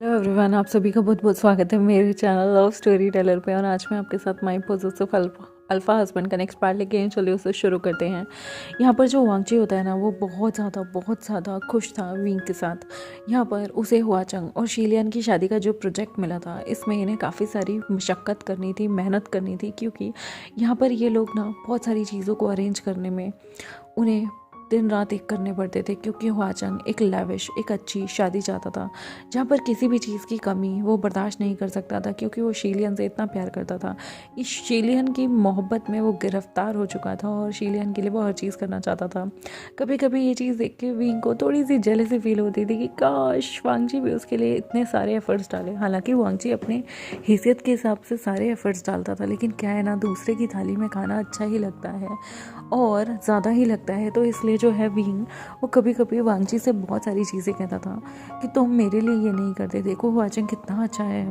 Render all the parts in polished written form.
Hello everyone, आप सभी का बहुत बहुत स्वागत है मेरे चैनल लव स्टोरी टेलर पे। और आज मैं आपके साथ माई पोजेसिव अल्फा हस्बैंड का नेक्स्ट पार्ट लेके चलिए उसे शुरू करते हैं। यहाँ पर जो वांगची होता है ना, वो बहुत ज़्यादा खुश था विंग के साथ। यहाँ पर उसे हुआचंग और शीलियन की शादी का जो प्रोजेक्ट मिला था, इसमें इन्हें काफ़ी सारी मशक्क़त करनी थी, मेहनत करनी थी, क्योंकि यहाँ पर ये लोग ना बहुत सारी चीज़ों को अरेंज करने में उन्हें दिन रात एक करने पड़ते थे, क्योंकि हुआचंग एक लैविश, एक अच्छी शादी चाहता था जहाँ पर किसी भी चीज़ की कमी वो बर्दाश्त नहीं कर सकता था, क्योंकि वो शीलियन से इतना प्यार करता था। इस शीलियन की मोहब्बत में वो गिरफ्तार हो चुका था और शीलियन के लिए वो हर चीज़ करना चाहता था। कभी कभी ये चीज़ देख के विंग को थोड़ी सी जेलसी फील होती थी कि काश वांगची भी उसके लिए इतने सारे एफर्ट्स डाले। हालांकि वांगची अपनी हैसियत के हिसाब से सारे एफर्ट्स डालता था, लेकिन क्या है ना, दूसरे की थाली में खाना अच्छा ही लगता है और ज़्यादा ही लगता है। तो इसलिए जो है विंग, वो कभी कभी वांगची से बहुत सारी चीज़ें कहता था कि तुम मेरे लिए ये नहीं करते, देखो हुआचंग कितना अच्छा है,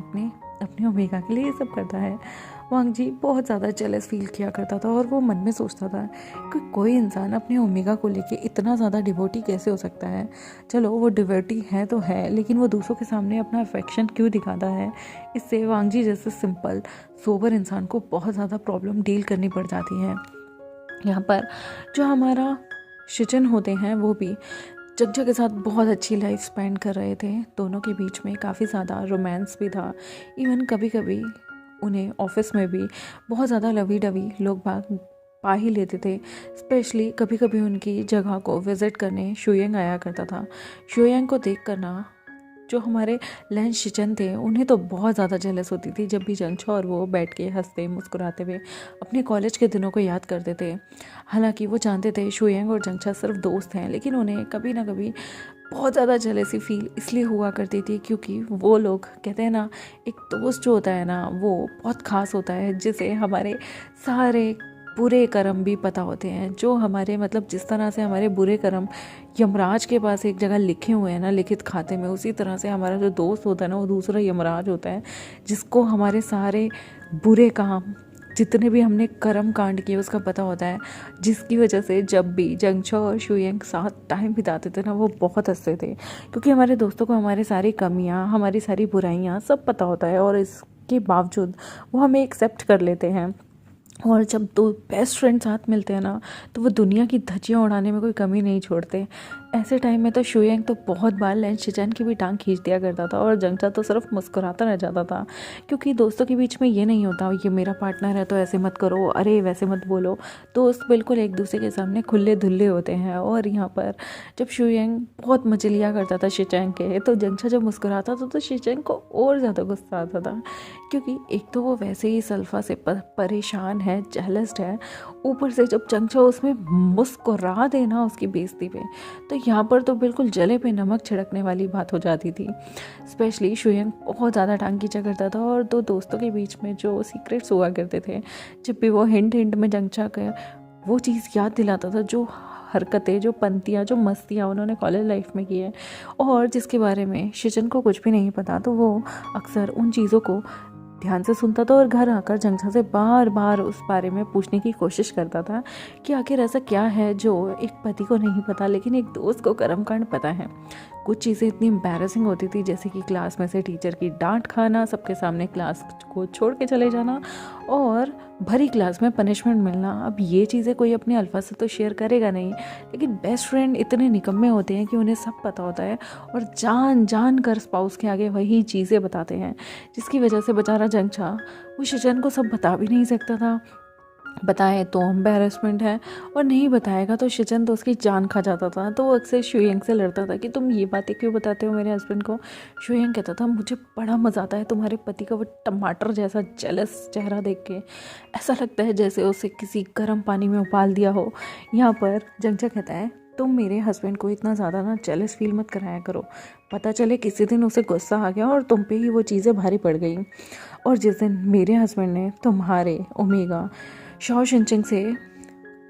अपने ओमेगा के लिए ये सब करता है। वांगजी बहुत ज़्यादा जेलस फील किया करता था और वो मन में सोचता था कि कोई इंसान अपने ओमेगा को लेके इतना ज़्यादा डिवोटी कैसे हो सकता है। चलो वो डिवोटी है तो है, लेकिन वो दूसरों के सामने अपना अफेक्शन क्यों दिखाता है। इससे वांगजी जैसे सिंपल सोबर इंसान को बहुत ज़्यादा प्रॉब्लम डील करनी पड़ जाती है। यहाँ पर जो हमारा शिचन होते हैं, वो भी जगजा के साथ बहुत अच्छी लाइफ स्पेंड कर रहे थे। दोनों के बीच में काफ़ी ज़्यादा रोमांस भी था। इवन कभी कभी उन्हें ऑफिस में भी बहुत ज़्यादा लवी डवी लोग बाग पा ही लेते थे। स्पेशली कभी कभी उनकी जगह को विज़िट करने शुयंग आया करता था। शुयंग को देख कर ना, जो हमारे लैन शिचन थे, उन्हें तो बहुत ज़्यादा जेलस होती थी जब भी जंगछो और वो बैठ के हंसते मुस्कुराते हुए अपने कॉलेज के दिनों को याद करते थे। हालांकि वो जानते थे शुयंग और जंगछा सिर्फ दोस्त हैं, लेकिन उन्हें कभी ना कभी बहुत ज़्यादा जेलसी फील इसलिए हुआ करती थी क्योंकि वो लोग कहते हैं ना, एक दोस्त जो होता है ना, वो बहुत ख़ास होता है, जिसे हमारे सारे बुरे कर्म भी पता होते हैं। जो हमारे मतलब जिस तरह से हमारे बुरे कर्म यमराज के पास एक जगह लिखे हुए हैं ना, लिखित खाते में, उसी तरह से हमारा जो दोस्त होता है ना, वो दूसरा यमराज होता है, जिसको हमारे सारे बुरे काम, जितने भी हमने कर्म कांड किए, उसका पता होता है। जिसकी वजह से जब भी जंगछो और शुयंग साथ टाइम बिताते थे ना, वो बहुत हंसते थे, क्योंकि हमारे दोस्तों को हमारी सारी कमियां, हमारी सारी बुराइयां सब पता होता है, और इसके बावजूद वो हमें एक्सेप्ट कर लेते हैं। और जब दो बेस्ट फ्रेंड साथ मिलते हैं ना, तो वो दुनिया की धज्जियाँ उड़ाने में कोई कमी नहीं छोड़ते। ऐसे टाइम में तो शुयंग तो बहुत बार लैन शिचन की भी टांग खींच दिया करता था, और जंगचा तो सिर्फ मुस्कुराता रह जाता था, क्योंकि दोस्तों के बीच में ये नहीं होता ये मेरा पार्टनर है तो ऐसे मत करो, अरे वैसे मत बोलो। दोस्त बिल्कुल एक दूसरे के सामने खुले धुल्ले होते हैं। और यहाँ पर जब शुयंग बहुत मजे लिया करता था शिचैंग के, तो जंगचा जब मुस्कुराता था तो शिचैंग को और ज़्यादा गुस्सा आता था, क्योंकि एक तो वो वैसे ही सल्फा से परेशान है, जेलस्ड है, ऊपर से जब जंगचा उसमें मुस्कुरा देना उसकी बेइज्जती पे, तो यहाँ पर तो बिल्कुल जले पे नमक छिड़कने वाली बात हो जाती थी। स्पेशली शुयंग बहुत ज़्यादा टांग खींचा करता था, और दो दोस्तों के बीच में जो सीक्रेट्स हुआ करते थे, जब भी वो हिंट हिंट में जंगचा का वो चीज़ याद दिलाता था, जो हरकतें, जो पंक्तियाँ, जो मस्तियाँ उन्होंने कॉलेज लाइफ में की है, और जिसके बारे में शिचन को कुछ भी नहीं पता, तो वो अक्सर उन चीज़ों को ध्यान से सुनता था और घर आकर जंगछा से बार बार उस बारे में पूछने की कोशिश करता था कि आखिर ऐसा क्या है जो एक पति को नहीं पता, लेकिन एक दोस्त को कर्मकांड पता है। कुछ चीज़ें इतनी एम्बैरेसिंग होती थी, जैसे कि क्लास में से टीचर की डांट खाना, सबके सामने क्लास को छोड़ के चले जाना, और भरी क्लास में पनिशमेंट मिलना। अब ये चीज़ें कोई अपने अल्फा से तो शेयर करेगा नहीं, लेकिन बेस्ट फ्रेंड इतने निकम्मे होते हैं कि उन्हें सब पता होता है, और जान जान कर स्पाउस के आगे वही चीज़ें बताते हैं, जिसकी वजह से बेचारा जंगछा वो शिचन को सब बता भी नहीं सकता था। बताए तो एम्बैरेसमेंट है, और नहीं बताएगा तो शिचन तो उसकी जान खा जाता था। तो वो अक्सर शुयंग से लड़ता था कि तुम ये बातें क्यों बताते हो मेरे हस्बैंड को। शुयंग कहता था मुझे बड़ा मज़ा आता है तुम्हारे पति का वो टमाटर जैसा जेलस चेहरा देख के, ऐसा लगता है जैसे उसे किसी गर्म पानी में उबाल दिया हो। यहाँ पर जंगचा कहता है तुम मेरे हस्बैंड को इतना ज़्यादा ना जेलस फील मत कराया करो, पता चले किसी दिन उसे गुस्सा आ गया और तुम पे ही वो चीज़ें भारी पड़ गई। और जिस दिन मेरे हस्बैंड ने तुम्हारे ओमेगा शाओ शिनचिंग से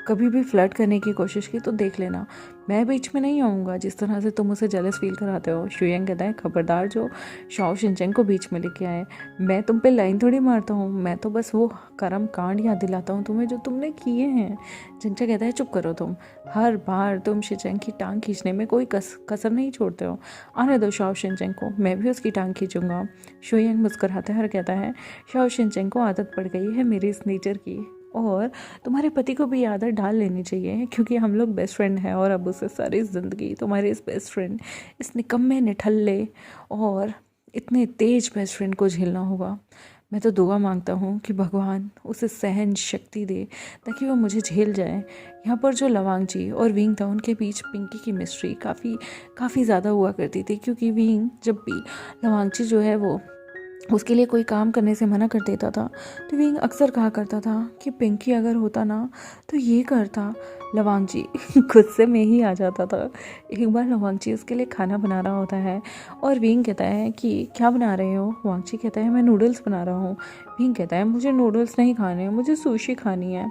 कभी भी फ्लर्ट करने की कोशिश की तो देख लेना, मैं बीच में नहीं आऊँगा। जिस तरह से तुम उसे जेलस फील कराते हो। शुयंग कहता है खबरदार जो शाओ शिनचैन को बीच में लेके आए, मैं तुम पे लाइन थोड़ी मारता हूँ, मैं तो बस वो कर्म कांड याद दिलाता हूँ तुम्हें जो तुमने किए हैं। जिंगचा कहता है चुप करो तुम, हर बार तुम शिनचैन की टांग खींचने में कोई कसर नहीं छोड़ते हो। आने दो शाओ शिनचैन को, मैं भी उसकी टांग खींचूंगा। शुयंग मुस्कुराता है और कहता है शाओ शिनचैन को आदत पड़ गई है मेरी इस नेचर की, और तुम्हारे पति को भी ये आदत डाल लेनी चाहिए, क्योंकि हम लोग बेस्ट फ्रेंड हैं और अब उसे सारी ज़िंदगी तुम्हारे इस बेस्ट फ्रेंड, इस निकम्मे निठल्ले और इतने तेज बेस्ट फ्रेंड को झेलना होगा। मैं तो दुआ मांगता हूँ कि भगवान उसे सहन शक्ति दे ताकि वो मुझे झेल जाए। यहाँ पर जो लवांगजी और विंग था उनके बीच पिंकी की मिस्ट्री काफ़ी ज़्यादा हुआ करती थी, क्योंकि विंग जब भी लवांगजी जो है वो उसके लिए कोई काम करने से मना कर देता था तो विंग अक्सर कहा करता था कि पिंकी अगर होता ना तो ये करता। लवांगजी गुस्से में ही आ जाता था। एक बार लवांगजी उसके लिए खाना बना रहा होता है और विंग कहता है कि क्या बना रहे हो। वांगजी कहता है मैं नूडल्स बना रहा हूँ। विंग कहता है मुझे नूडल्स नहीं खाने, मुझे सुशी खानी है।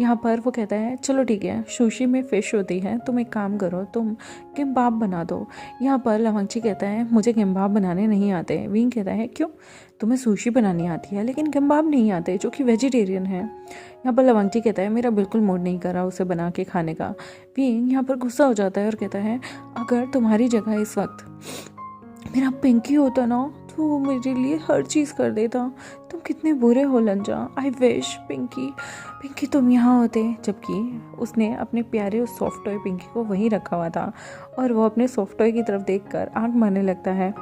यहाँ पर वो कहता है चलो ठीक है, सुशी में फ़िश होती है, तुम एक काम करो, तुम किम्बाब बना दो। यहाँ पर लवांगजी कहता है मुझे किम्बाब बनाने नहीं आते। विंग कहता है क्यों, तुम्हें सुशी बनानी आती है लेकिन किम्बाब नहीं आते जो कि वेजिटेरियन है। यहाँ पर लवांगजी कहता है मेरा बिल्कुल मूड नहीं कर रहा उसे बना के खाने का। विंग यहाँ पर गुस्सा हो जाता है और कहता है अगर तुम्हारी जगह इस वक्त मेरा पिंकी होता ना तो वो मेरे लिए हर चीज़ कर देता। तुम कितने बुरे हो लंजा, आई विश पिंकी तुम यहाँ होते। जबकि उसने अपने प्यारे उस सॉफ्ट टॉय पिंकी को वहीं रखा हुआ था और वो अपने सॉफ्ट टॉय की तरफ देखकर आंख मारने लगता है।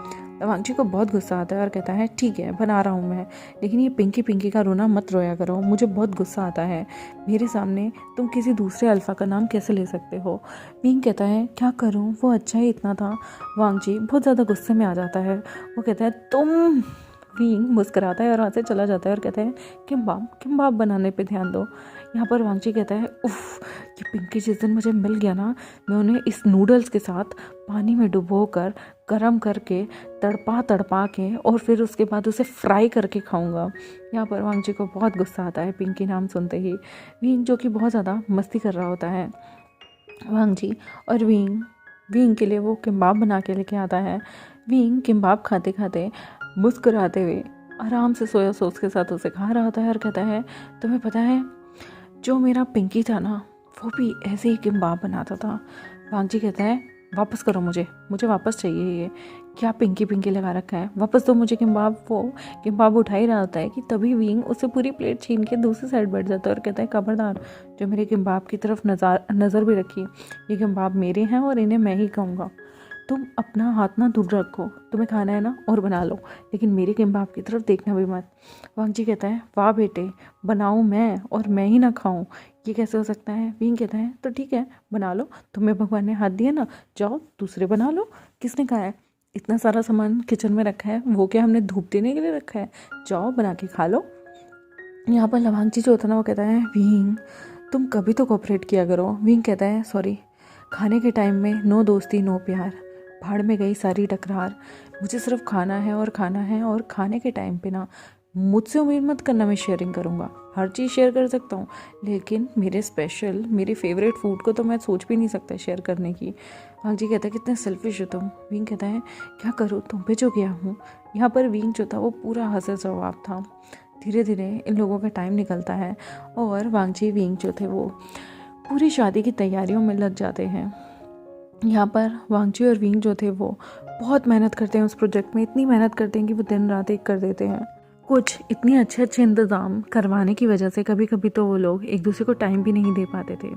लवांगजी को बहुत गुस्सा आता है और कहता है ठीक है बना रहा हूँ मैं, लेकिन ये पिंकी का रोना मत रोया करो, मुझे बहुत गुस्सा आता है। मेरे सामने तुम किसी दूसरे अल्फ़ा का नाम कैसे ले सकते हो। विंग कहता है क्या करूँ, वो अच्छा ही इतना था। वांगजी बहुत ज़्यादा गुस्से में आ जाता है, वो कहता है तुम। विंग मुस्कुराता है और वहाँ से चला जाता है और कहता है किम्बाब बनाने पे ध्यान दो। यहाँ पर वांगजी कहता है उफ़, ये पिंकी जिस दिन मुझे मिल गया ना, मैं उन्हें इस नूडल्स के साथ पानी में डुबो कर गर्म करके तड़पा के और फिर उसके बाद उसे फ्राई करके खाऊंगा। यहाँ पर वांगजी को बहुत गुस्सा आता है पिंकी नाम सुनते ही। विंग जो कि बहुत ज़्यादा मस्ती कर रहा होता है, वांगजी और विंग के लिए वो किम्बाब बना के लेके आता है। विंग किम्बाब खाते खाते मुस्कुराते हुए आराम से सोया सॉस के साथ उसे खा रहा होता है और कहता है तुम्हें पता है जो मेरा पिंकी था ना वो भी ऐसे ही किम्बाब बनाता था। वांगजी कहता है वापस करो, मुझे वापस चाहिए। ये क्या पिंकी लगा रखा है, वापस तो मुझे किम्बाब। वो किम्बाब उठा ही रहा होता है कि तभी विंग उसे पूरी प्लेट छीन के दूसरी साइड बैठ जाता है और कहता है खबरदार जो मेरे किम्बाब की तरफ नज़र भी रखी, ये किम्बाब मेरे हैं और इन्हें मैं ही खाऊंगा। तुम अपना हाथ ना दूर रखो, तुम्हें खाना है ना और बना लो, लेकिन मेरे किम्बाब की तरफ देखना भी मत। वांगजी कहता है वाह बेटे, बनाऊँ मैं और मैं ही ना खाऊं, ये कैसे हो सकता है। विंग कहता है तो ठीक है बना लो, तुम्हें भगवान ने हाथ दिया ना, जाओ दूसरे बना लो। किसने कहा है, इतना सारा सामान किचन में रखा है, वो क्या हमने धूप देने के लिए रखा है, जाओ बना के खा लो। यहाँ पर लवांगजी जो होता है ना वो कहता है विंग तुम कभी तो कोऑपरेट किया करो। विंग कहता है सॉरी, खाने के टाइम में नो दोस्ती नो प्यार, भाड़ में गई सारी टकरार, मुझे सिर्फ खाना है और खाने के टाइम पे ना मुझसे उम्मीद मत करना मैं शेयरिंग करूँगा। हर चीज़ शेयर कर सकता हूँ लेकिन मेरे फेवरेट फूड को तो मैं सोच भी नहीं सकता शेयर करने की। वांगजी कहता है कितने सेल्फिश हो तुम। विंग कहता है क्या करूँ, तुम पे जो गया हूँ। यहाँ पर विंग जो था वो पूरा हंसा जवाब था। धीरे धीरे इन लोगों का टाइम निकलता है और वांगजी विंग जो थे वो पूरी शादी की तैयारियों में लग जाते हैं। यहाँ पर वांगजी और विंग जो थे वो बहुत मेहनत करते हैं उस प्रोजेक्ट में, इतनी मेहनत करते हैं कि वो दिन रात एक कर देते हैं। कुछ इतने अच्छे इंतज़ाम करवाने की वजह से कभी कभी तो वो लोग एक दूसरे को टाइम भी नहीं दे पाते थे।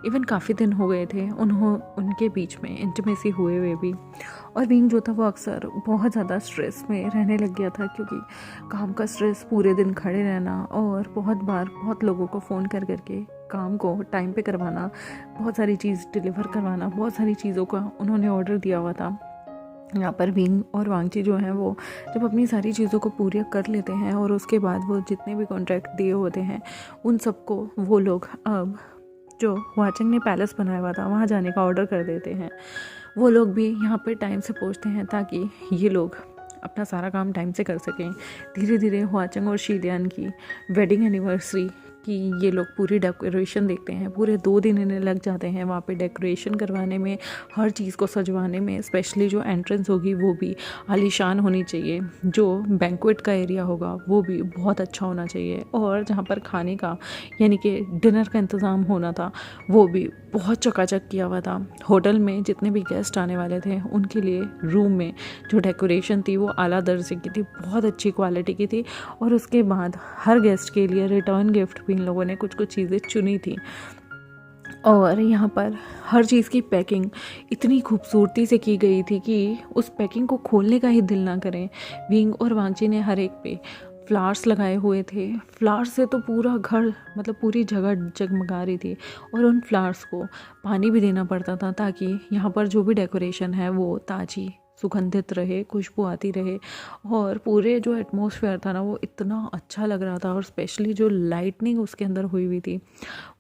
इवन काफ़ी दिन हो गए थे उनके बीच में इंटीमेसी हुए हुए भी। और विंग जो था वो अक्सर बहुत ज़्यादा स्ट्रेस में रहने लग गया था, क्योंकि काम का स्ट्रेस, पूरे दिन खड़े रहना और बहुत लोगों को फ़ोन करके काम को टाइम पे करवाना, बहुत सारी चीज़ डिलीवर करवाना, बहुत सारी चीज़ों का उन्होंने ऑर्डर दिया हुआ था। यहाँ पर विंग और वांगजी जो हैं वो जब अपनी सारी चीज़ों को पूरी कर लेते हैं और उसके बाद वो जितने भी कॉन्ट्रैक्ट दिए होते हैं उन सबको वो लोग अब जो हुआचंग ने पैलेस बनाया हुआ था वहाँ जाने का ऑर्डर कर देते हैं। वो लोग भी यहाँ पर टाइम से पहुँचते हैं ताकि ये लोग अपना सारा काम टाइम से कर सकें। धीरे धीरे हुआचंग और शीलियान की वेडिंग एनिवर्सरी कि ये लोग पूरी डेकोरेशन देखते हैं। पूरे 2 दिन इन्हें लग जाते हैं वहाँ पे डेकोरेशन करवाने में, हर चीज़ को सजवाने में। स्पेशली जो एंट्रेंस होगी वो भी आलीशान होनी चाहिए, जो बैंक्वेट का एरिया होगा वो भी बहुत अच्छा होना चाहिए, और जहाँ पर खाने का यानी कि डिनर का इंतज़ाम होना था वो भी बहुत चकाचक किया हुआ था। होटल में जितने भी गेस्ट आने वाले थे उनके लिए रूम में जो डेकोरेशन थी वो आला दर्जे की थी, बहुत अच्छी क्वालिटी की थी। और उसके बाद हर गेस्ट के लिए रिटर्न गिफ्ट भी इन लोगों ने कुछ कुछ चीज़ें चुनी थी। और यहाँ पर हर चीज़ की पैकिंग इतनी खूबसूरती से की गई थी कि उस पैकिंग को खोलने का ही दिल ना करें। विंग और वांगची ने हर एक पे फ्लावर्स लगाए हुए थे। फ्लावर्स से तो पूरा घर मतलब पूरी जगह जगमगा रही थी, और उन फ्लावर्स को पानी भी देना पड़ता था ताकि यहाँ पर जो भी डेकोरेशन है वो ताज़ी सुगंधित रहे, खुशबू आती रहे। और पूरे जो एटमॉस्फेयर था ना वो इतना अच्छा लग रहा था। और स्पेशली जो लाइटनिंग उसके अंदर हुई हुई थी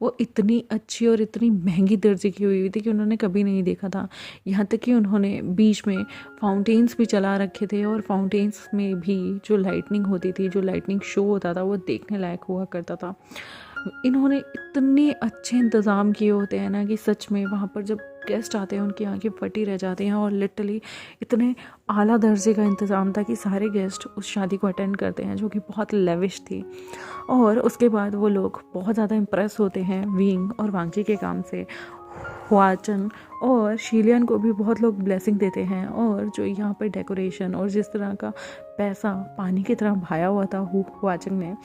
वो इतनी अच्छी और इतनी महंगी दर्जे की हुई हुई थी कि उन्होंने कभी नहीं देखा था। यहाँ तक कि उन्होंने बीच में फाउंटेन्स भी चला रखे थे, और फाउंटेन्स में भी जो लाइटनिंग होती थी, जो लाइटनिंग शो होता था वो देखने लायक हुआ करता था। इन्होंने इतने अच्छे इंतज़ाम किए होते हैं ना कि सच में वहाँ पर जब गेस्ट आते हैं उनकी आंखें फटी रह जाती हैं। और लिटरली इतने आला दर्जे का इंतज़ाम था कि सारे गेस्ट उस शादी को अटेंड करते हैं, जो कि बहुत लेविश थी। और उसके बाद वो लोग बहुत ज़्यादा इम्प्रेस होते हैं विंग और वांगची के काम से। हुआचंग और शीलियन को भी बहुत लोग ब्लेसिंग देते हैं। और जो यहाँ पर डेकोरेशन और जिस तरह का पैसा पानी की तरह बहाया हुआ था हुआचंग ने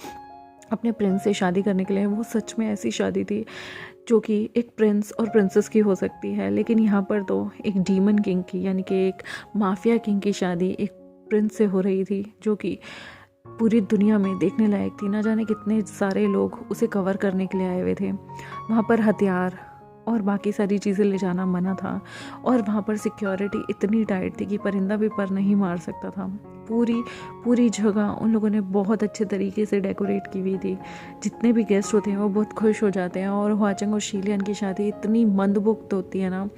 अपने प्रिंस से शादी करने के लिए, वो सच में ऐसी शादी थी जो कि एक प्रिंस और प्रिंसेस की हो सकती है। लेकिन यहाँ पर तो एक डीमन किंग की यानी कि एक माफिया किंग की शादी एक प्रिंस से हो रही थी, जो कि पूरी दुनिया में देखने लायक थी। ना जाने कितने सारे लोग उसे कवर करने के लिए आए हुए थे। वहाँ पर हथियार और बाकी सारी चीज़ें ले जाना मना था, और वहाँ पर सिक्योरिटी इतनी टाइट थी कि परिंदा भी पर नहीं मार सकता था। पूरी जगह उन लोगों ने बहुत अच्छे तरीके से डेकोरेट की हुई थी। जितने भी गेस्ट होते हैं वो बहुत खुश हो जाते हैं। और हुआचंग और शीलियन की शादी इतनी मंदमुग्ध होती है ना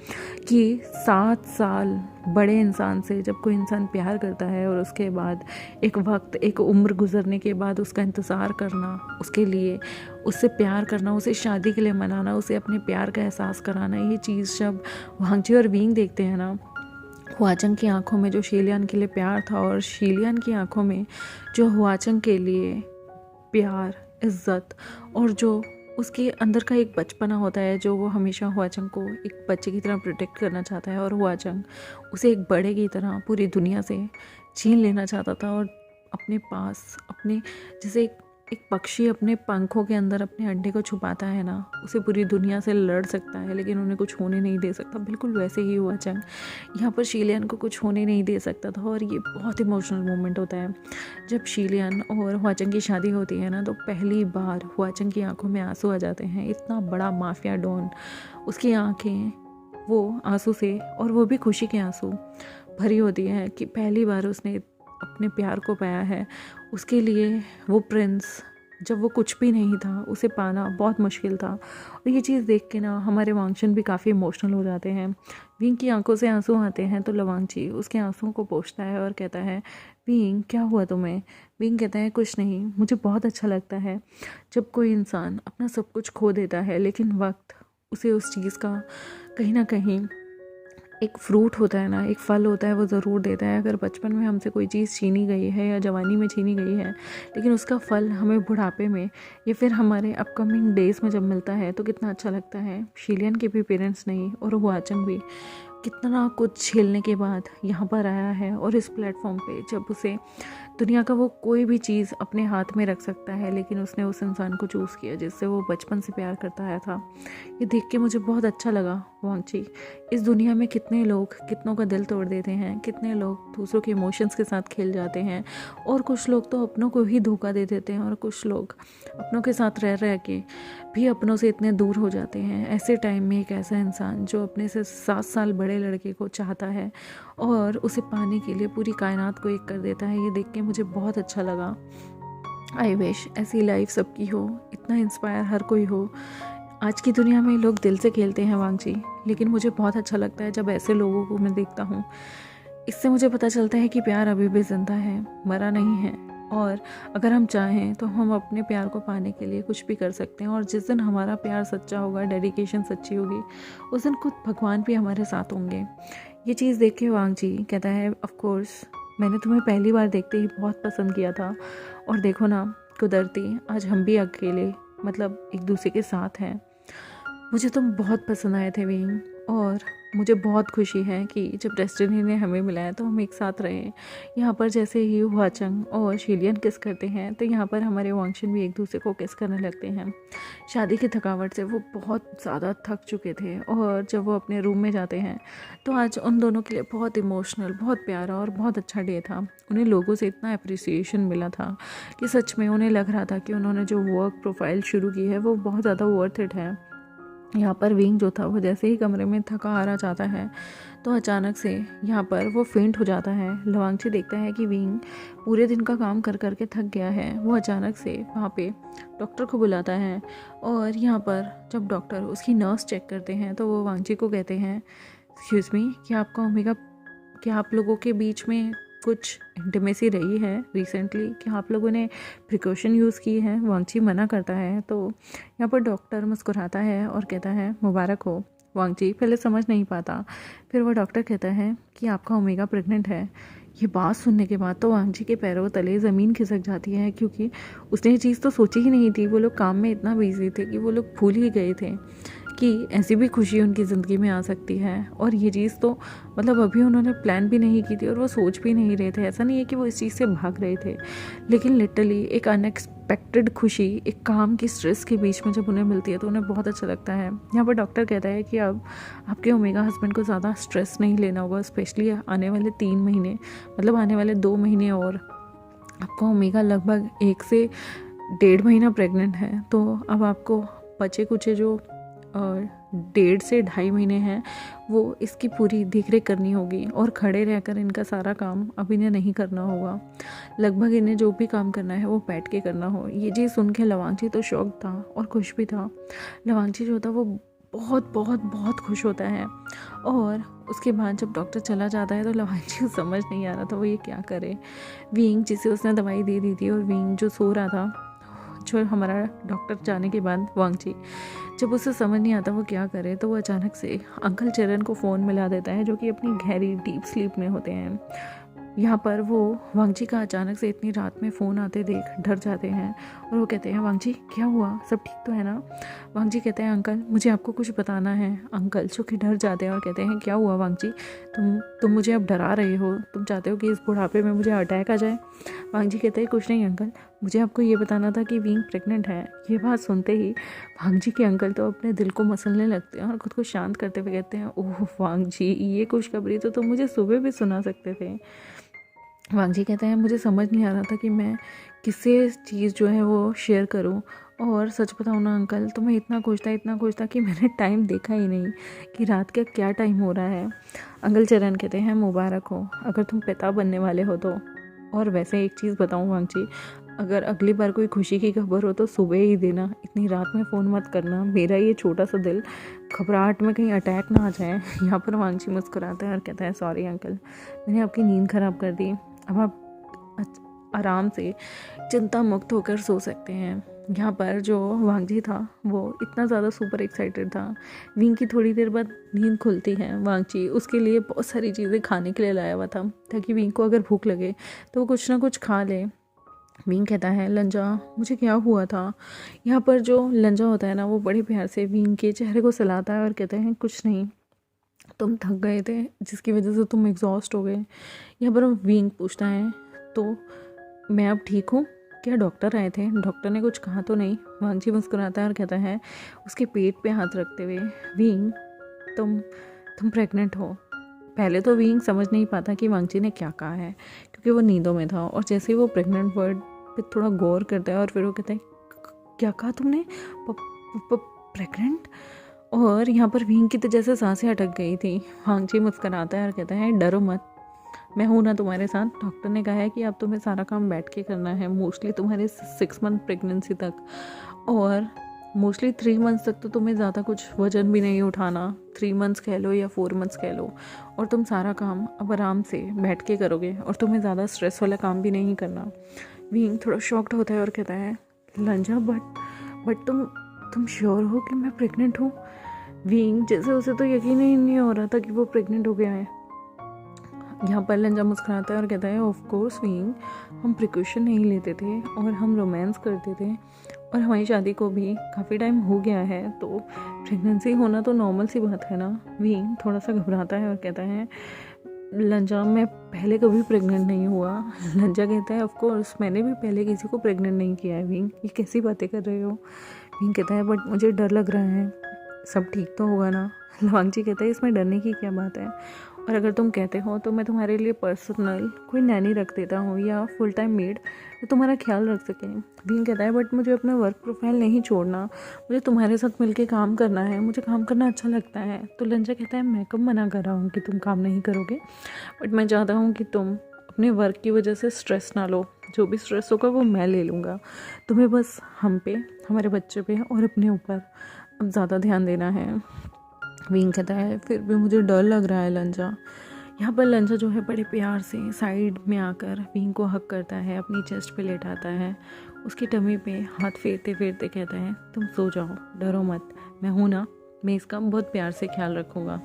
कि 7 साल बड़े इंसान से जब कोई इंसान प्यार करता है और उसके बाद एक वक्त एक उम्र गुजरने के बाद उसका इंतज़ार करना, उसके लिए उससे प्यार करना, उसे शादी के लिए मनाना, उसे अपने प्यार का एहसास कराना, ये चीज़ जब वांगची और विंग देखते हैं ना, हुआचंग की आंखों में जो शीलियन के लिए प्यार था और शीलियन की आंखों में जो हुआचंग के लिए प्यार, इज्जत और जो उसके अंदर का एक बचपना होता है, जो वो हमेशा हुआचंग को एक बच्चे की तरह प्रोटेक्ट करना चाहता है, और हुआचंग उसे एक बड़े की तरह पूरी दुनिया से छीन लेना चाहता था। और अपने पास अपने जैसे एक पक्षी अपने पंखों के अंदर अपने अंडे को छुपाता है ना, उसे पूरी दुनिया से लड़ सकता है लेकिन उन्हें कुछ होने नहीं दे सकता, बिल्कुल वैसे ही हुआचंग यहाँ पर शीलियन को कुछ होने नहीं दे सकता था। और ये बहुत इमोशनल मोमेंट होता है जब शीलियन और हुआचंग की शादी होती है ना, तो पहली बार हुआचंग की आंखों में आंसू आ जाते हैं। इतना बड़ा माफिया डॉन, उसकी आंखें वो आंसू से, और वो भी खुशी के आंसू भरी होती हैं कि पहली बार उसने अपने प्यार को पाया है। उसके लिए वो प्रिंस जब वो कुछ भी नहीं था, उसे पाना बहुत मुश्किल था। और ये चीज़ देख के ना हमारे वांगशन भी काफ़ी इमोशनल हो जाते हैं। विंग की आंखों से आंसू आते हैं तो लवांगची उसके आंसुओं को पोंछता है और कहता है, विंग क्या हुआ तुम्हें? विंग कहता है, कुछ नहीं, मुझे बहुत अच्छा लगता है जब कोई इंसान अपना सब कुछ खो देता है लेकिन वक्त उसे उस चीज़ का कहीं ना कहीं एक फ्रूट होता है ना, एक फल होता है, वो ज़रूर देता है। अगर बचपन में हमसे कोई चीज़ छीनी गई है या जवानी में छीनी गई है, लेकिन उसका फल हमें बुढ़ापे में या फिर हमारे अपकमिंग डेज़ में जब मिलता है तो कितना अच्छा लगता है। शीलियन के भी पेरेंट्स नहीं और हुआचंग भी कितना कुछ झेलने के बाद यहाँ पर आया है, और इस प्लेटफॉर्म पे जब उसे दुनिया का वो कोई भी चीज़ अपने हाथ में रख सकता है, लेकिन उसने उस इंसान को चूज़ किया जिससे वो बचपन से प्यार करता आया था। ये देख के मुझे बहुत अच्छा लगा। वांगची, इस दुनिया में कितने लोग कितनों का दिल तोड़ देते हैं, कितने लोग दूसरों के इमोशंस के साथ खेल जाते हैं, और कुछ लोग तो अपनों को ही धोखा दे देते हैं, और कुछ लोग अपनों के साथ रह के भी अपनों से इतने दूर हो जाते हैं। ऐसे टाइम में एक ऐसा इंसान जो अपने से 7 साल बड़े लड़के को चाहता है और उसे पाने के लिए पूरी कायनात को एक कर देता है, ये देख के मुझे बहुत अच्छा लगा। आई विश ऐसी लाइफ सबकी हो, इतना इंस्पायर हर कोई हो। आज की दुनिया में लोग दिल से खेलते हैं वांगची, लेकिन मुझे बहुत अच्छा लगता है जब ऐसे लोगों को मैं देखता हूँ। इससे मुझे पता चलता है कि प्यार अभी भी जिंदा है, मरा नहीं है। और अगर हम चाहें तो हम अपने प्यार को पाने के लिए कुछ भी कर सकते हैं। और जिस दिन हमारा प्यार सच्चा होगा, डेडिकेशन सच्ची होगी, उस दिन खुद भगवान भी हमारे साथ होंगे। ये चीज़ देख के वांग जी कहता है, ऑफ कोर्स मैंने तुम्हें पहली बार देखते ही बहुत पसंद किया था, और देखो ना कुदरती आज हम भी अकेले मतलब एक दूसरे के साथ हैं। मुझे तुम बहुत पसंद आए थे विंग, और मुझे बहुत खुशी है कि जब डेस्टिनी ने हमें मिलाया तो हम एक साथ रहे। यहाँ पर जैसे ही हुआचंग और शिलियन किस करते हैं तो यहाँ पर हमारे वांगशिन भी एक दूसरे को किस करने लगते हैं। शादी की थकावट से वो बहुत ज़्यादा थक चुके थे, और जब वो अपने रूम में जाते हैं तो आज उन दोनों के लिए बहुत इमोशनल, बहुत प्यारा और बहुत अच्छा डे था। उन्हें लोगों से इतना अप्रिसिएशन मिला था कि सच में उन्हें लग रहा था कि उन्होंने जो वर्क प्रोफाइल शुरू की है वो बहुत ज़्यादा वर्थ इट है। यहाँ पर विंग जो था वो जैसे ही कमरे में थका हारा जाता है तो अचानक से यहाँ पर वो फेंट हो जाता है। लवांगची देखता है कि विंग पूरे दिन का काम कर करके थक गया है। वो अचानक से वहाँ पे डॉक्टर को बुलाता है, और यहाँ पर जब डॉक्टर उसकी नर्स चेक करते हैं तो वो वांगची को कहते हैं, एक्सक्यूज़ मी, क्या आप लोगों के बीच में कुछ इंटीमेसी रही है रिसेंटली? क्या आप लोगों ने प्रिकॉशन यूज़ की है? वांगची मना करता है तो यहाँ पर डॉक्टर मुस्कुराता है और कहता है, मुबारक हो। वांगची पहले समझ नहीं पाता, फिर वो डॉक्टर कहता है कि आपका ओमेगा प्रेग्नेंट है। ये बात सुनने के बाद तो वांगची के पैरों तले ज़मीन खिसक जाती है, क्योंकि उसने ये चीज़ तो सोची ही नहीं थी। वो लोग काम में इतना बिजी थे कि वो लोग भूल ही गए थे कि ऐसी भी खुशी उनकी ज़िंदगी में आ सकती है। और ये चीज़ तो मतलब अभी उन्होंने प्लान भी नहीं की थी और वो सोच भी नहीं रहे थे। ऐसा नहीं है कि वो इस चीज़ से भाग रहे थे, लेकिन लिटरली एक अनएक्सपेक्टेड खुशी एक काम की स्ट्रेस के बीच में जब उन्हें मिलती है तो उन्हें बहुत अच्छा लगता है। यहाँ पर डॉक्टर कहता है कि अब आपके ओमेगा हस्बैंड को ज़्यादा स्ट्रेस नहीं लेना होगा, स्पेशली आने वाले 3 महीने, मतलब आने वाले 2 महीने और आपका ओमेगा लगभग 1 से 1.5 महीना प्रेग्नेंट है। तो अब आपको बचे कुचे जो 1.5 से 2.5 महीने हैं वो इसकी पूरी देखरेख करनी होगी, और खड़े रहकर इनका सारा काम अब इन्हें नहीं करना होगा। लगभग इन्हें जो भी काम करना है वो बैठ के करना हो। ये चीज़ सुन के लवांगची तो शौक था और खुश भी था। लवांगची जो था वो बहुत बहुत बहुत खुश होता है। और उसके बाद जब डॉक्टर चला जाता है तो लवांगची को समझ नहीं आ रहा था वो ये क्या करे। विंग जिसे उसने दवाई दे दी थी, और विंग जो सो रहा था, जो हमारा डॉक्टर जाने के बाद वांगची जब उसे समझ नहीं आता वो क्या करे, तो वो अचानक से अंकल चरण को फ़ोन मिला देता है, जो कि अपनी गहरी डीप स्लीप में होते हैं। यहाँ पर वो वांगची का अचानक से इतनी रात में फ़ोन आते देख डर जाते हैं, और वो कहते हैं, वांगची क्या हुआ, सब ठीक तो है ना? वांगची कहते हैं, अंकल मुझे आपको कुछ बताना है। अंकल जो कि डर जाते हैं और कहते हैं, क्या हुआ वांगची, तुम मुझे अब डरा रहे हो, तुम चाहते हो कि इस बुढ़ापे में मुझे अटैक आ जाए? वांगची कहते हैं, कुछ नहीं अंकल, मुझे आपको ये बताना था कि विंग प्रेग्नेंट है। ये बात सुनते ही वांगची के अंकल तो अपने दिल को मसलने लगते हैं और खुद को शांत करते हुए कहते हैं, ओह वांगची, ये खुशखबरी तो तुम मुझे सुबह भी सुना सकते थे। वांगजी कहते हैं, मुझे समझ नहीं आ रहा था कि मैं किससे चीज़ जो है वो शेयर करूं, और सच बताऊं ना अंकल, तो मैं इतना खुश था कि मैंने टाइम देखा ही नहीं कि रात का क्या टाइम हो रहा है। अंकल चरण कहते हैं, मुबारक हो अगर तुम पिता बनने वाले हो तो। और वैसे एक चीज़ बताऊं वांगजी, अगर अगली बार कोई खुशी की खबर हो तो सुबह ही देना, इतनी रात में फ़ोन मत करना, मेरा ये छोटा सा दिल घबराहट में कहीं अटैक ना आ जाए। यहाँ पर वांगची मुस्कुराता है और कहता है, सॉरी अंकल, मैंने आपकी नींद ख़राब कर दी, अब आप आराम से चिंता मुक्त होकर सो सकते हैं। यहाँ पर जो वांगजी था वो इतना ज़्यादा सुपर एक्साइटेड था। विंग की थोड़ी देर बाद नींद खुलती है। वांगची उसके लिए बहुत सारी चीज़ें खाने के लिए लाया हुआ था, ताकि विंग को अगर भूख लगे तो वो कुछ ना कुछ खा ले। विंग कहता है, लंजा मुझे क्या हुआ था? यहाँ पर जो लंजा होता है ना, वो बड़े प्यार से विंग के चेहरे को सहलाता है और कहते हैं, कुछ नहीं, तुम थक गए थे जिसकी वजह से तुम एग्जॉस्ट हो गए। यहाँ पर विंग पूछता है, तो मैं अब ठीक हूँ? क्या डॉक्टर आए थे? डॉक्टर ने कुछ कहा तो नहीं? वांगची मुस्कुराता है और कहता है, उसके पेट पे हाथ रखते हुए, विंग तुम प्रेग्नेंट हो। पहले तो विंग समझ नहीं पाता कि वांगची ने क्या कहा है, क्योंकि वो नींदों में था, और जैसे ही वो प्रेग्नेंट वर्ड पे थोड़ा गौर करता है और फिर वो कहता है, क्या कहा तुमने, प्रेग्नेंट? और यहाँ पर विंग की तो जैसे सांसें अटक गई थी। वांगची मुस्कुराता है और कहता है, डरो मत, मैं हूँ ना तुम्हारे साथ। डॉक्टर ने कहा है कि अब तुम्हें सारा काम बैठ के करना है, मोस्टली तुम्हारे 6 मंथ प्रेगनेंसी तक। और मोस्टली 3 मंथ्स तक तो तुम्हें ज़्यादा कुछ वजन भी नहीं उठाना, 3 मंथ्स कह लो या 4 मंथ्स कह लो, और तुम सारा काम अब आराम से बैठ के करोगे और तुम्हें ज़्यादा स्ट्रेस वाला काम भी नहीं करना। विंग थोड़ा शॉक्ड होता है और कहता है लंजा बट तुम श्योर हो कि मैं प्रेग्नेंट हूँ? विंग जैसे उसे तो यकीन ही नहीं हो रहा था कि वो प्रेग्नेंट हो गया है। यहाँ पर लंजा मुस्कुराता है और कहता है ऑफ कोर्स विंग, हम प्रिकॉशन नहीं लेते थे और हम रोमांस करते थे और हमारी शादी को भी काफ़ी टाइम हो गया है, तो प्रेगनेंसी होना तो नॉर्मल सी बात है ना। विंग थोड़ा सा घबराता है और कहता है लंजा मैं पहले कभी प्रेग्नेंट नहीं हुआ। लंजा कहता है ऑफ कोर्स मैंने भी पहले किसी को प्रेग्नेंट नहीं किया है विंग, ये कैसी बातें कर रहे हो? विंग कहता है बट मुझे डर लग रहा है, सब ठीक तो होगा ना? वांगची कहता है इसमें डरने की क्या बात है, और अगर तुम कहते हो तो मैं तुम्हारे लिए पर्सनल कोई नैनी रख देता हूँ या फुल टाइम मेड तो तुम्हारा ख्याल रख सकें। विंग कहता है बट मुझे अपना वर्क प्रोफाइल नहीं छोड़ना, मुझे तुम्हारे साथ मिलके काम करना है, मुझे काम करना अच्छा लगता है। तो लंजा कहता है मैं कब मना कर रहा हूँ कि तुम काम नहीं करोगे, बट मैं चाहता हूँ कि तुम अपने वर्क की वजह से स्ट्रेस ना लो, जो भी स्ट्रेस होगा वो मैं ले लूँगा, तुम्हें बस हम पे, हमारे बच्चे पे और अपने ऊपर अब ज़्यादा ध्यान देना है। विंग कहता है फिर भी मुझे डर लग रहा है लंजा। यहाँ पर लंजा जो है बड़े प्यार से साइड में आकर विंग को हक करता है, अपनी चेस्ट पे लेटाता है, उसकी टमी पे हाथ फेरते फेरते कहता है तुम सो जाओ, डरो मत, मैं हूँ ना, मैं इसका बहुत प्यार से ख्याल रखूँगा।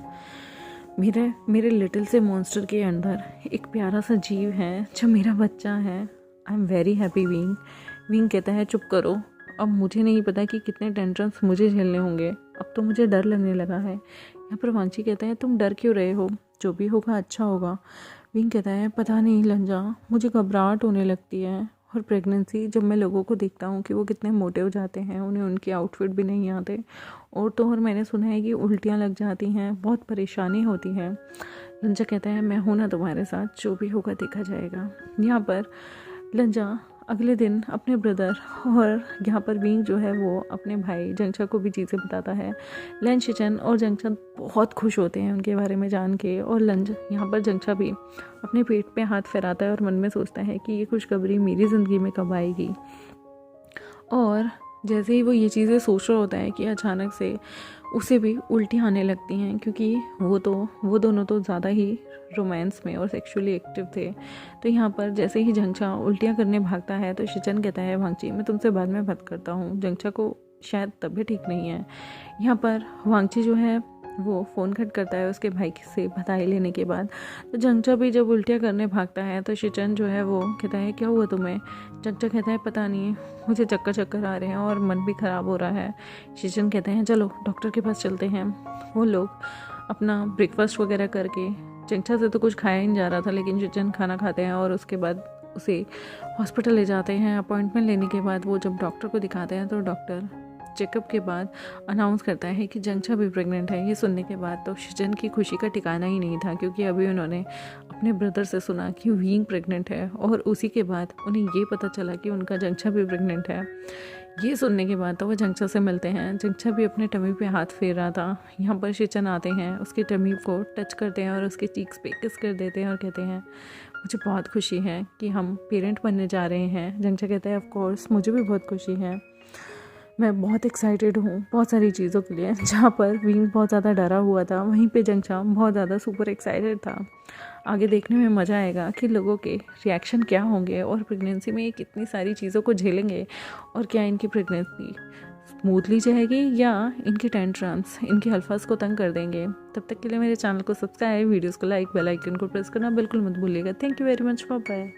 मेरे लिटिल से मॉन्स्टर के अंदर एक प्यारा सा जीव है जो मेरा बच्चा है। I am very happy wing. Wing कहता है चुप करो, अब मुझे नहीं पता कि कितने टेंशन्स मुझे झेलने होंगे, अब तो मुझे डर लगने लगा है। यहाँ पर वांगची कहता है तुम डर क्यों रहे हो, जो भी होगा अच्छा होगा। विंग कहता है पता नहीं लंजा, मुझे घबराहट होने लगती है, और प्रेगनेंसी जब मैं लोगों को देखता हूँ कि वो कितने मोटे हो जाते हैं, उन्हें उनके आउटफिट भी नहीं आते, और मैंने सुना है कि उल्टियाँ लग जाती हैं, बहुत परेशानी होती है। लंजा कहता है मैं हूँ ना तुम्हारे साथ, जो भी होगा देखा जाएगा। यहाँ पर लंजा अगले दिन अपने ब्रदर और यहाँ पर विंग जो है वो अपने भाई जंगचा को भी चीज़ें बताता है। लन शिचन और जंगचा बहुत खुश होते हैं उनके बारे में जान के, और यहाँ पर जंगचा भी अपने पेट पे हाथ फहराता है और मन में सोचता है कि ये खुशखबरी मेरी ज़िंदगी में कब आएगी। और जैसे ही वो ये चीज़ें सोच रहा होता है कि अचानक से उसे भी उल्टी आने लगती हैं, क्योंकि वो दोनों तो ज़्यादा ही रोमांस में और सेक्सुअली एक्टिव थे। तो यहाँ पर जैसे ही जंगचा उल्टियाँ करने भागता है तो शिचन कहता है वांगची मैं तुमसे बाद में बात करता हूँ, जंगचा को शायद तबीयत ठीक नहीं है। यहाँ पर वांगची जो है वो फ़ोन कट करता है उसके भाई से बधाई लेने के बाद। तो जंगचा भी जब उल्टियाँ करने भागता है तो शिचन जो है वो कहता है क्या हुआ तुम्हें? जंगचा कहता है पता नहीं, मुझे चक्कर आ रहे हैं और मन भी ख़राब हो रहा है। शिचन कहते हैं चलो डॉक्टर के पास चलते हैं। वो लोग अपना ब्रेकफास्ट वगैरह करके, जंगचा से तो कुछ खाया ही नहीं जा रहा था, लेकिन शिचन खाना खाते हैं और उसके बाद उसे हॉस्पिटल ले जाते हैं। अपॉइंटमेंट लेने के बाद वो जब डॉक्टर को दिखाते हैं तो डॉक्टर चेकअप के बाद अनाउंस करता है कि जंगचा भी प्रेग्नेंट है। ये सुनने के बाद तो शिचन की खुशी का ठिकाना ही नहीं था, क्योंकि अभी उन्होंने अपने ब्रदर से सुना कि विंग प्रेग्नेंट है, और उसी के बाद उन्हें ये पता चला कि उनका जंगचा भी प्रेग्नेंट है। ये सुनने के बाद तो वो जंगचा से मिलते हैं। जंगचा भी अपने टमी पे हाथ फेर रहा था। यहाँ पर शिचन आते हैं, उसकी टमी को टच करते हैं और उसके चीक्स पे किस कर देते हैं और कहते हैं मुझे बहुत खुशी है कि हम पेरेंट बनने जा रहे हैं। जंगचा कहता है ऑफ कोर्स मुझे भी बहुत खुशी है, मैं बहुत एक्साइटेड हूँ बहुत सारी चीज़ों के लिए। जहाँ पर विंग बहुत ज़्यादा डरा हुआ था, वहीं पे जंगचा बहुत ज़्यादा सुपर एक्साइटेड था। आगे देखने में मज़ा आएगा कि लोगों के रिएक्शन क्या होंगे, और प्रेगनेंसी में ये कितनी सारी चीज़ों को झेलेंगे, और क्या इनकी प्रेगनेंसी स्मूथली जाएगी या इनके टेंट्रम्स इनके अल्फाज को तंग कर देंगे। तब तक के लिए मेरे चैनल को सब्सक्राइब, वीडियोज़ को लाइक, बेल आइकन को प्रेस करना बिल्कुल मत भूलिएगा। Thank you very much, bye bye.